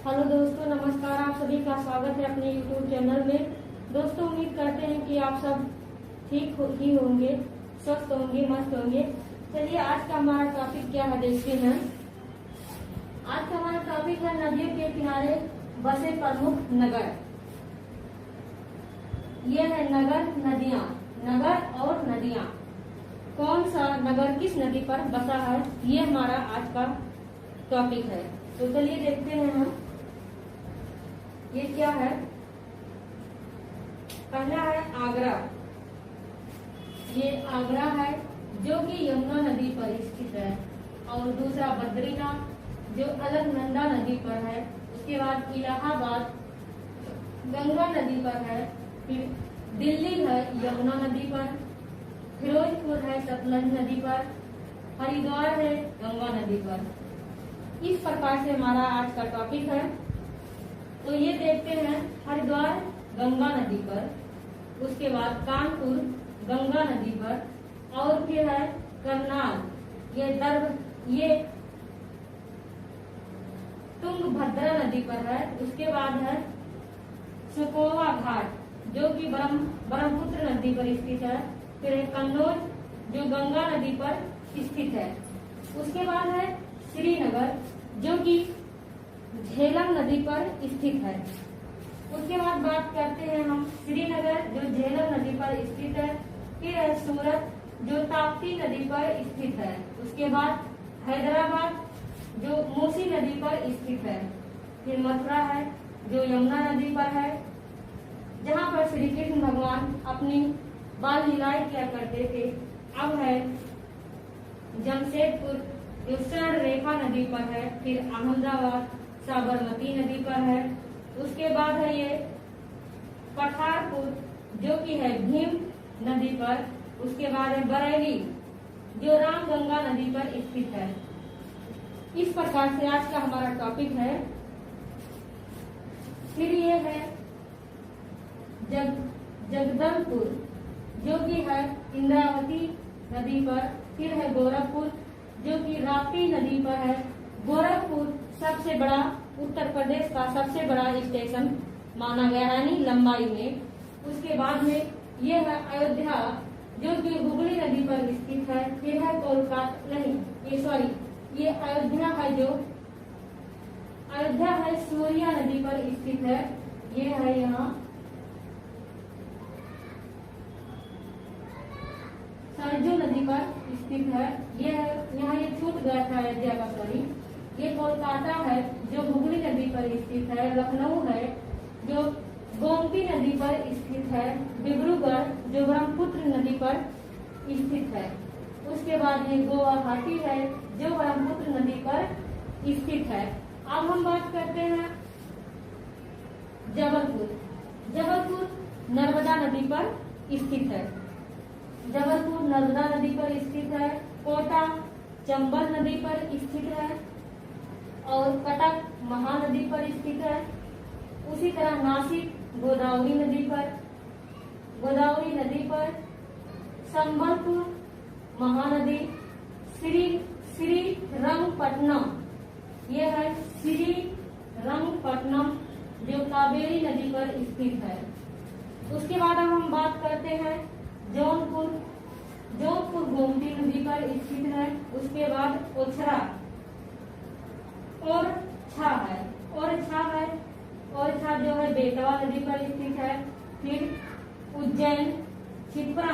Hello दोस्तों, नमस्कार। आप सभी का स्वागत है अपने YouTube चैनल में। दोस्तों, उम्मीद करते हैं कि आप सब ठीक ही होंगे, स्वस्थ होंगे, मस्त होंगे। चलिए, आज का हमारा टॉपिक क्या है देखते हैं। आज का हमारा टॉपिक है नदियों के किनारे बसे प्रमुख नगर। ये है नगर, नदियाँ, नगर और नदियाँ। कौन सा नगर किस नदी पर बसा है, ये हमारा आज का टॉपिक है। तो चलिए देखते हैं हम ये क्या है। पहला है आगरा। ये आगरा है जो कि यमुना नदी पर स्थित है। और दूसरा बद्रीनाथ जो अलकनंदा नदी पर है। उसके बाद इलाहाबाद गंगा नदी पर है। फिर दिल्ली है यमुना नदी पर। फिरोजपुर है सतलज नदी पर। हरिद्वार है गंगा नदी पर। इस प्रकार से हमारा आज का टॉपिक है। तो ये देखते हैं हरिद्वार गंगा नदी पर, उसके बाद कानपुर गंगा नदी पर, और फिर है करनाल, ये तुंगभद्रा नदी पर है। उसके बाद है सुकोवा घाट जो कि ब्रह्मपुत्र नदी पर स्थित है। फिर है कन्नौज जो गंगा नदी पर स्थित है। उसके बाद है श्रीनगर जो कि झेलम नदी पर स्थित है। उसके बाद बात करते हैं हम श्रीनगर जो झेलम नदी पर स्थित है। फिर है सूरत जो ताप्ती नदी पर स्थित है। उसके बाद हैदराबाद जो मूसी नदी पर स्थित है। फिर मथुरा है जो यमुना नदी पर है, जहाँ पर श्री कृष्ण भगवान अपनी बाल लीलाएं किया करते थे। अब है जमशेदपुर जो स्वर्ण रेखा नदी पर है। फिर अहमदाबाद साबरमती नदी पर है। उसके बाद है ये पठारपुर जो कि है भीम नदी पर। उसके बाद है बरेली जो रामगंगा नदी पर स्थित है। इस प्रकार से आज का हमारा टॉपिक है। फिर ये है जगदलपुर जो कि है इंद्रावती नदी पर। फिर है गोरखपुर जो कि राप्ती नदी पर है। गोरखपुर सबसे बड़ा उत्तर प्रदेश का सबसे बड़ा स्टेशन माना गया है, यानी लंबाई में। उसके बाद में ये है अयोध्या जो कि हुगली नदी पर स्थित है। फिर है कोलकाता, नहीं ये अयोध्या है जो अयोध्या है सूर्या नदी पर स्थित है। ये है यहाँ सरजू नदी पर स्थित है। ये है यहाँ ये छूट गया था अयोध्या का, सॉरी। ये कोलकाता है जो हुगली नदी पर स्थित है। लखनऊ है जो गोमती नदी पर स्थित है। डिब्रूगढ़ जो ब्रह्मपुत्र नदी पर स्थित है। उसके बाद ये गुवाहाटी है जो ब्रह्मपुत्र नदी पर स्थित है। अब हम बात करते हैं जबलपुर। जबलपुर नर्मदा नदी पर स्थित है। जबलपुर नर्मदा नदी पर स्थित है। कोटा चंबल नदी पर स्थित है और कटक महानदी पर स्थित है। उसी तरह नासिक गोदावरी नदी पर, संबलपुर महानदी, श्रीरंगपट्टनम, ये है श्रीरंगपट्टनम जो कावेरी नदी पर स्थित है। उसके बाद हम बात करते हैं जौनपुर गोमती नदी पर स्थित है। उसके बाद ओछरा और छा जो है बेतवा नदी पर स्थित है। फिर उज्जैन छिपरा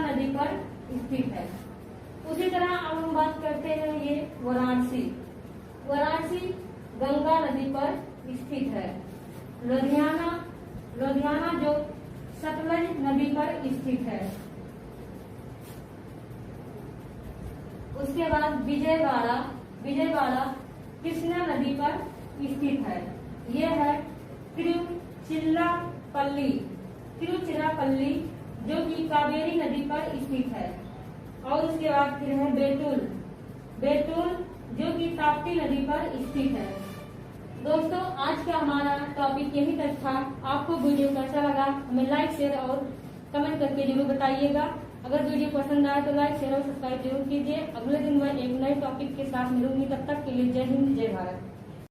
नदी पर स्थित है। उसी तरह अब हम बात करते हैं ये वाराणसी गंगा नदी पर स्थित है। लुधियाना जो सतलज नदी पर स्थित है। उसके बाद विजयवाड़ा कृष्णा नदी पर स्थित है। यह है तिरुचिरापल्ली जो कि कावेरी नदी पर स्थित है। और उसके बाद फिर है बेतुल जो कि ताप्ती नदी पर स्थित है। दोस्तों, आज का हमारा टॉपिक यही तक था। आपको वीडियो कैसा लगा हमें लाइक शेयर और कमेंट करके जरूर बताइएगा। अगर वीडियो पसंद आए तो लाइक शेयर और सब्सक्राइब जरूर कीजिए। अगले दिन मैं एक नए टॉपिक के साथ मिलूंगी। तब तक के लिए जय हिंद, जय भारत।